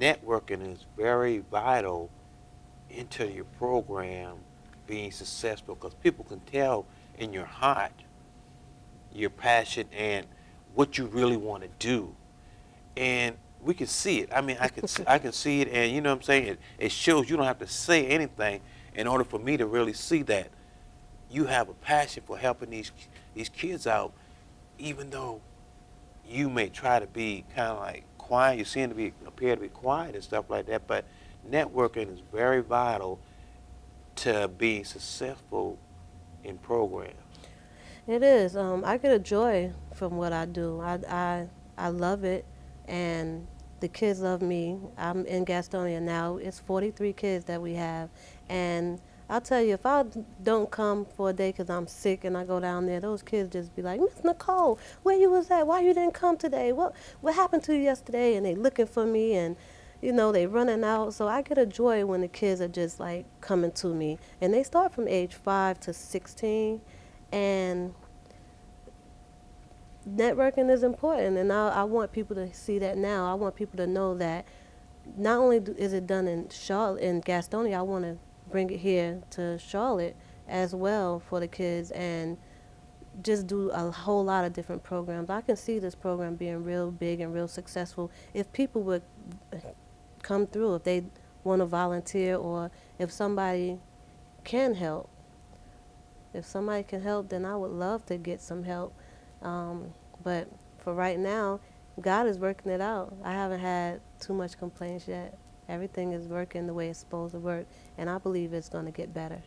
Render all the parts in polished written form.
networking is very vital into your program being successful because people can tell in your heart your passion and what you really want to do. And we can see it. I mean, I can see it, and you know what I'm saying. It shows you don't have to say anything in order for me to really see that you have a passion for helping these kids out, even though you may try to be kind of like quiet. You seem to be appear to be quiet and stuff like that. But networking is very vital to being successful in programs. It is. I get a joy from what I do. I love it, and the kids love me. I'm in Gastonia now. It's 43 kids that we have, and I'll tell you, if I don't come for a day because I'm sick and I go down there, those kids just be like, Miss Nicole, where you was at? Why you didn't come today? What happened to you yesterday? And they looking for me, and they running out. So I get a joy when the kids are just like coming to me, and they start from age 5 to 16, and networking is important, and I want people to see that now. I want people to know that not only is it done in Charlotte, in Gastonia, I want to bring it here to Charlotte as well for the kids, and just do a whole lot of different programs. I can see this program being real big and real successful if people would come through, if they want to volunteer, or if somebody can help. If somebody can help, then I would love to get some help. But for right now, God is working it out. I haven't had too much complaints yet. Everything is working the way it's supposed to work, and I believe it's going to get better.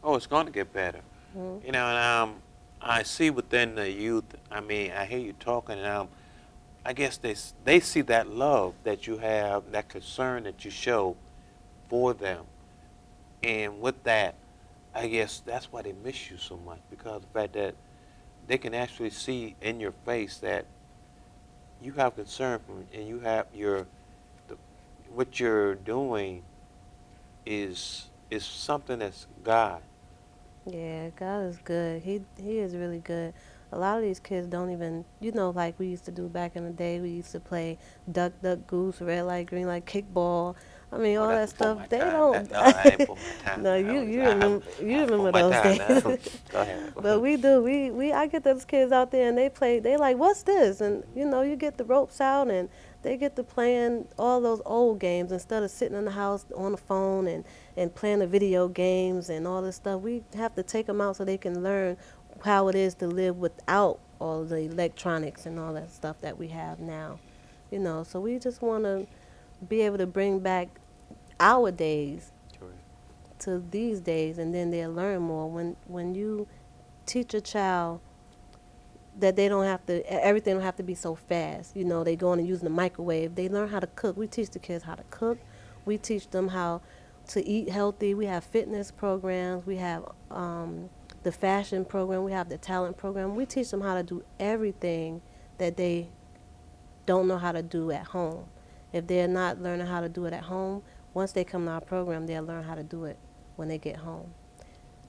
Oh, it's going to get better. Mm-hmm. You know, and I see within the youth. I mean, I hear you talking, and I guess they see that love that you have, that concern that you show for them, and with that, I guess that's why they miss you so much because the fact that they can actually see in your face that you have concern from, and you have the, what you're doing is something that's God. Yeah, God is good. He is really good. A lot of these kids don't even, like we used to do back in the day. We used to play duck, duck, goose, red light, green light, kickball. I mean, Oh, all that's that before stuff. my They time. don't. That no, I ain't before my time. No, I you was you remember you before remember my those time. days. Now. Go ahead. But we do. We I get those kids out there and they play. They like, what's this? And you get the ropes out and they get to playing all those old games instead of sitting in the house on the phone and playing the video games and all this stuff. We have to take them out so they can learn how it is to live without all the electronics and all that stuff that we have now. So we just want to be able to bring back our days Correct. to these days, and then they'll learn more. When you teach a child that they don't have to, everything don't have to be so fast. They go in and using the microwave. They learn how to cook. We teach the kids how to cook. We teach them how to eat healthy. We have fitness programs. We have the fashion program. We have the talent program. We teach them how to do everything that they don't know how to do at home. If they're not learning how to do it at home, once they come to our program, they'll learn how to do it when they get home.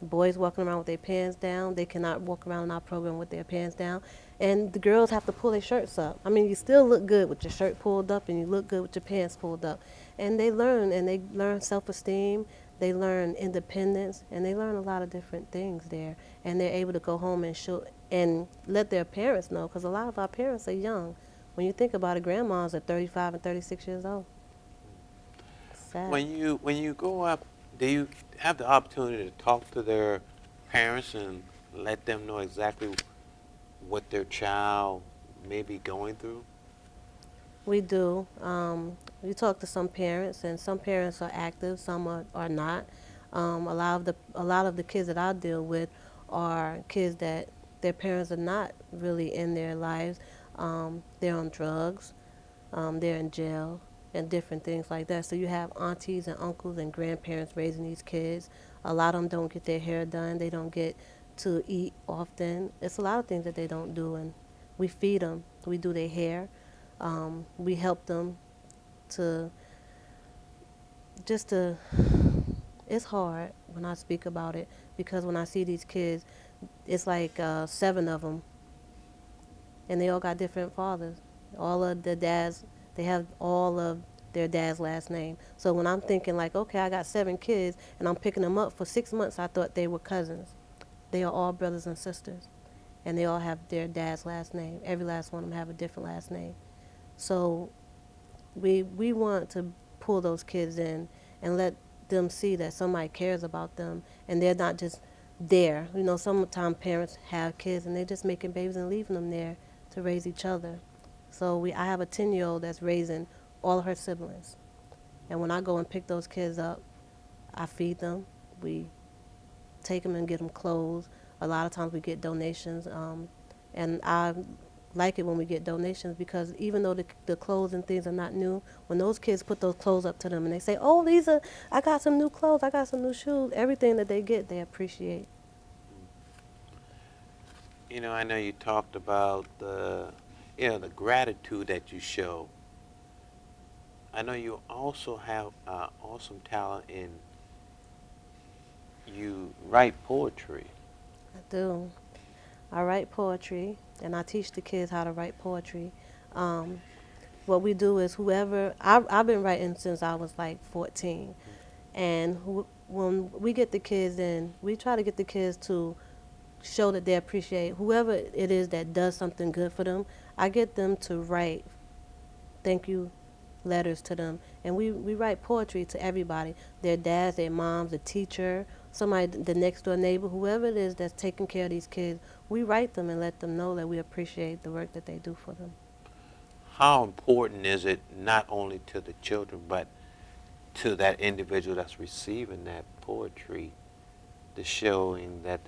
Boys walking around with their pants down, they cannot walk around in our program with their pants down. And the girls have to pull their shirts up. I mean, you still look good with your shirt pulled up and you look good with your pants pulled up. And they learn self-esteem, they learn independence, and they learn a lot of different things there. And they're able to go home and show and let their parents know, because a lot of our parents are young. When you think about it, grandmas are 35 and 36 years old. It's sad. When you go up, do you have the opportunity to talk to their parents and let them know exactly what their child may be going through? We do. We talk to some parents, and some parents are active, some are not. A lot of the kids that I deal with are kids that their parents are not really in their lives. They're on drugs. They're in jail and different things like that. So you have aunties and uncles and grandparents raising these kids. A lot of them don't get their hair done. They don't get to eat often. It's a lot of things that they don't do, and we feed them. We do their hair. We help them to just to. It's hard when I speak about it because when I see these kids, it's like 7 of them, and they all got different fathers. All of the dads, they have all of their dad's last name. So when I'm thinking like, okay, I got 7 kids and I'm picking them up for 6 months, I thought they were cousins. They are all brothers and sisters, and they all have their dad's last name. Every last one of them have a different last name. So we want to pull those kids in and let them see that somebody cares about them and they're not just there. You know, sometimes parents have kids and they're just making babies and leaving them there to raise each other. So I have a 10-year-old that's raising all of her siblings. And when I go and pick those kids up, I feed them. We take them and get them clothes. A lot of times we get donations, and I like it when we get donations because even though the clothes and things are not new, when those kids put those clothes up to them and they say, "Oh, these are I got some new clothes, I got some new shoes," everything that they get, they appreciate. You know, I know you talked about the gratitude that you show. I know you also have awesome talent in you write poetry. I do. I write poetry, and I teach the kids how to write poetry. Um, what we do is I've been writing since I was like 14, and when we get the kids in, we try to get the kids to show that they appreciate whoever it is that does something good for them. I get them to write thank you letters to them, and we write poetry to everybody, their dads, their moms, the teacher, somebody, the next door neighbor, whoever it is that's taking care of these kids. We write them and let them know that we appreciate the work that they do for them. How important is it not only to the children but to that individual that's receiving that poetry, the showing that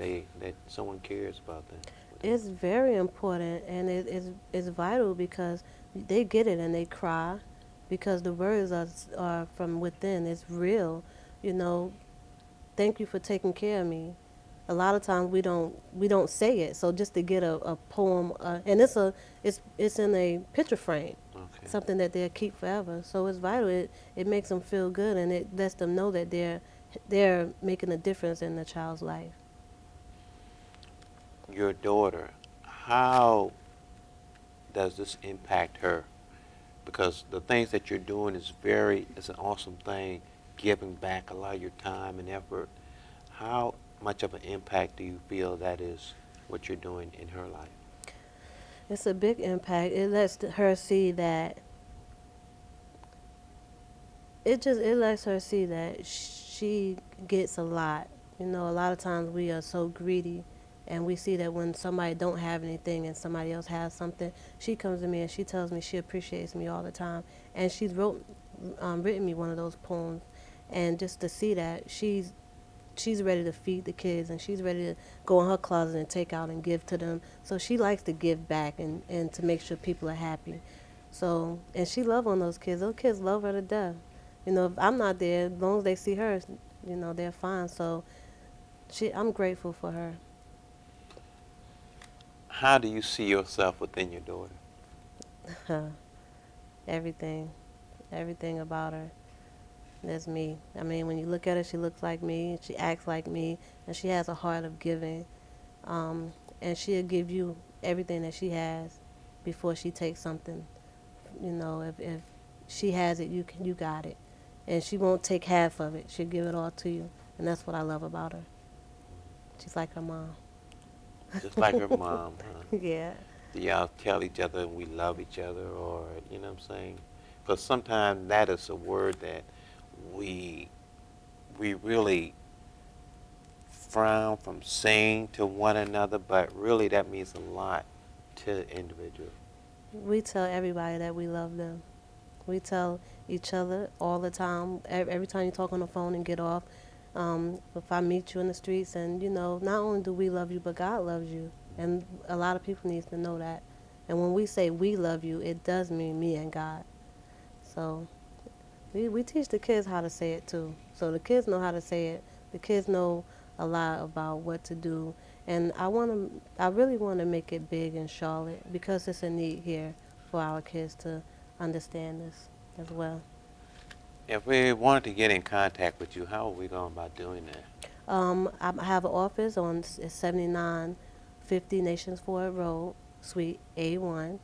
someone cares about them? It's very important, and it's vital because they get it and they cry because the words are from within. It's real, you know. Thank you for taking care of me. A lot of times we don't say it. So just to get a poem, and it's in a picture frame, Okay. something that they'll keep forever. So it's vital. It makes them feel good, and it lets them know that they're making a difference in the child's life. Your daughter, how does this impact her? Because the things that you're doing is an awesome thing, giving back a lot of your time and effort. How much of an impact do you feel that is what you're doing in her life? It's a big impact. It lets her see that it lets her see that she gets a lot. You know, a lot of times we are so greedy, and we see that when somebody don't have anything and somebody else has something, she comes to me and she tells me she appreciates me all the time, and written me one of those poems, and just to see that she's ready to feed the kids and she's ready to go in her closet and take out and give to them. So she likes to give back and to make sure people are happy. So, and she love on those kids. Those kids love her to death. You know, if I'm not there, as long as they see her, you know, they're fine. So I'm grateful for her. How do you see yourself within your daughter? Everything, everything about her. That's me. I mean, when you look at her, she looks like me, she acts like me, and she has a heart of giving. Um, and she'll give you everything that she has before she takes something. You know, if she has it, you got it, and she won't take half of it. She'll give it all to you, and that's what I love about her. She's like her mom. Just like her mom, huh? Yeah. Do y'all tell each other we love each other, or you know what I'm saying? Because sometimes that is a word that we we really frown from saying to one another, but really that means a lot to the individual. We tell everybody that we love them. We tell each other all the time. Every time you talk on the phone and get off, if I meet you in the streets, and you know, not only do we love you, but God loves you, and a lot of people needs to know that. And when we say we love you, it does mean me and God. So we teach the kids how to say it too. So the kids know how to say it. The kids know a lot about what to do. And I really want to make it big in Charlotte because it's a need here for our kids to understand this as well. If we wanted to get in contact with you, how are we going about doing that? I have an office on 7950 Nations Ford Road, Suite A1.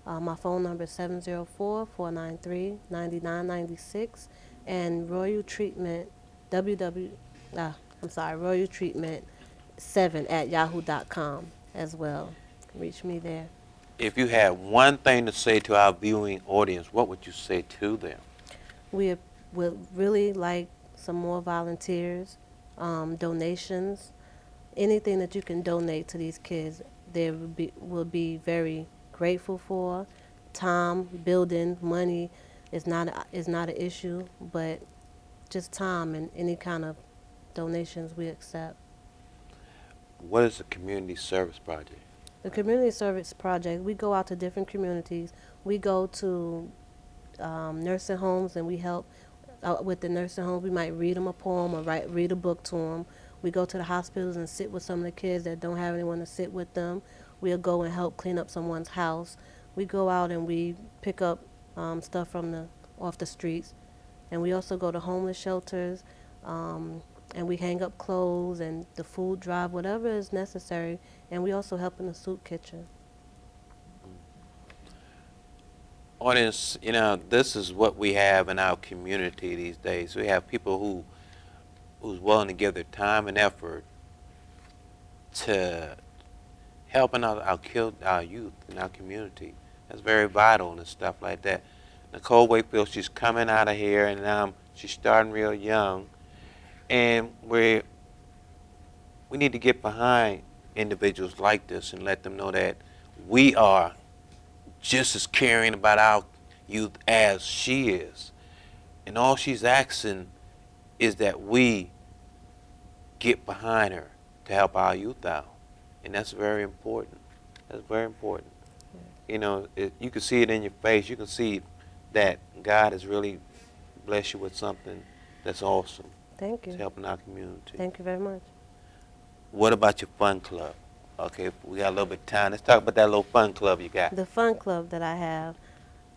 My phone number is 704-493-9996, and Royal Treatment, www, I'm sorry, Royal Treatment 7 at yahoo.com as well. You can reach me there. If you had one thing to say to our viewing audience, what would you say to them? We would really like some more volunteers, donations, anything that you can donate to these kids. They will be very grateful for. Time, building, money is not an issue, but just time and any kind of donations we accept. What is a community service project? The community service project, we go out to different communities. We go to nursing homes and we help with the nursing homes. We might read them a poem or read a book to them. We go to the hospitals and sit with some of the kids that don't have anyone to sit with them. We'll go and help clean up someone's house. We go out and we pick up stuff from the off the streets, and we also go to homeless shelters, and we hang up clothes and the food drive, whatever is necessary. And we also help in the soup kitchen. Audience, this is what we have in our community these days. We have people who's willing to give their time and effort to helping out our youth in our community. That's very vital and stuff like that. Nicole Wakefield, she's coming out of here, and she's starting real young, and we need to get behind individuals like this and let them know that we are just as caring about our youth as she is. And all she's asking is that we get behind her to help our youth out. And that's very important. That's very important. You can see it in your face. You can see that God has really blessed you with something that's awesome. Thank It's you. helping our community. Thank you very much. What about your fun club? Okay, we got a little bit of time. Let's talk about that little fun club you got. The fun club that I have.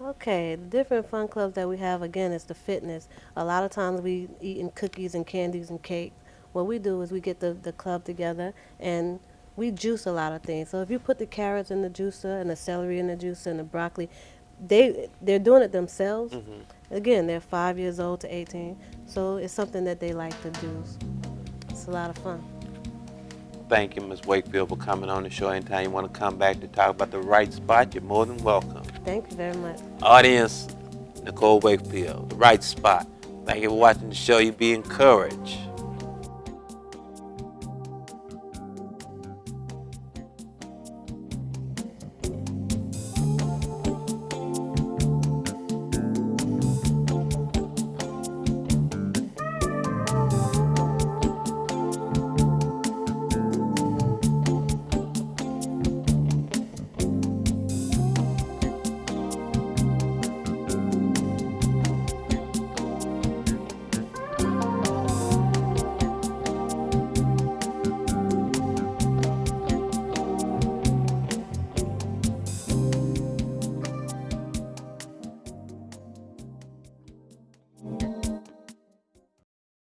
Okay, the different fun clubs that we have, again, is the fitness. A lot of times we eating cookies and candies and cake. What we do is we get the club together and we juice a lot of things. So if you put the carrots in the juicer and the celery in the juicer and the broccoli, they're doing it themselves. Again, they're 5 years old to 18, so it's something that they like to do. It's a lot of fun. Thank you, Ms. Wakefield, for coming on the show. Anytime you want to come back to talk about the right spot, you're more than welcome. Thank you very much. Audience, Nicole Wakefield, the right spot. Thank you for watching the show. You be encouraged.